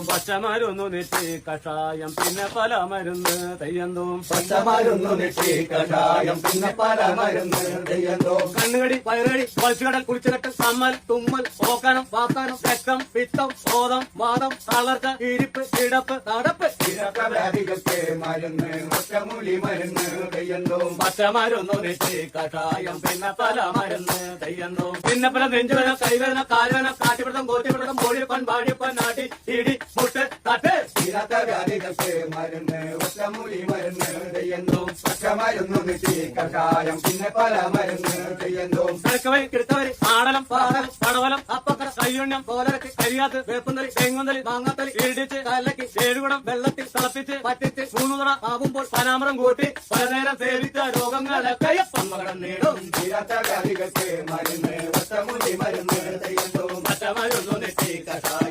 പച്ചമരുന്നു നെറ്റി കഷായം പിന്നെ പല മരുന്ന് തെയ്യന്തോ പച്ചമരുന്നു നെറ്റി കഷായം പിന്നെ പല മരുന്ന് തെയ്യന്തോ കണ്ണുകടി വയറുകടി പളിച്ചുകടൽ കുളിച്ചുകെട്ട് കമ്മൽ തുമ്മൽ ഓക്കാനം വാക്കാനം രക്തം പിത്തം ബോധം വാദം തളർച്ച ഇരിപ്പ് കിടപ്പ് നടപ്പ് വ്യാധികൾക്ക് മരുന്ന് ഒറ്റമൂലി മരുന്ന് തെയ്യന്തോ പച്ചമരുന്നു നെറ്റി കഷായം പിന്നെ പല മരുന്ന് തെയ്യന്തോ പിന്നെ പല നെഞ്ചുവേദന കൈവേദന കാലുവേദന കാട്ടിപ്പിടുത്തം കോറ്റിപ്പിടുത്തം കോഴിപ്പൻ വാടിയപ്പൻ നാട്ടി ഇടി മുട്ട് തട്ട് വ്യാധികൾക്ക് മരുന്ന് ഒറ്റമൂലി മരുന്ന് തെയ്യന്തോ പച്ചമരുന്നു നെറ്റി കഷായം പിന്നെ പല മരുന്ന് തെയ്യന്തോ കിടക്കവരി കിടക്കവരി ആടലം പാടലം പടവലം അപ്പക്കര കയ്യുണ്ണം കോലരക്ക് കരിയാത്ത് വേപ്പുന്തലി തെങ്ങുന്തലി മാങ്ങാത്തലി ഇടിച്ച് കല്ലക്കി ഏഴുകുടം വെള്ളത്തിൽ തിളപ്പിച്ച് പറ്റിച്ച് മൂന്നുതറ ആവുമ്പോൾ പനാമരം കൂട്ടി പലനേരം സേവിച്ച രോഗങ്ങളൊക്കെ പമ്മകടം നേടും വ്യാധികൾക്ക് മരുന്ന് ഒറ്റമൂലി മരുന്ന് തെയ്യന്തോ പച്ചമരുന്നു നെറ്റി കഷായം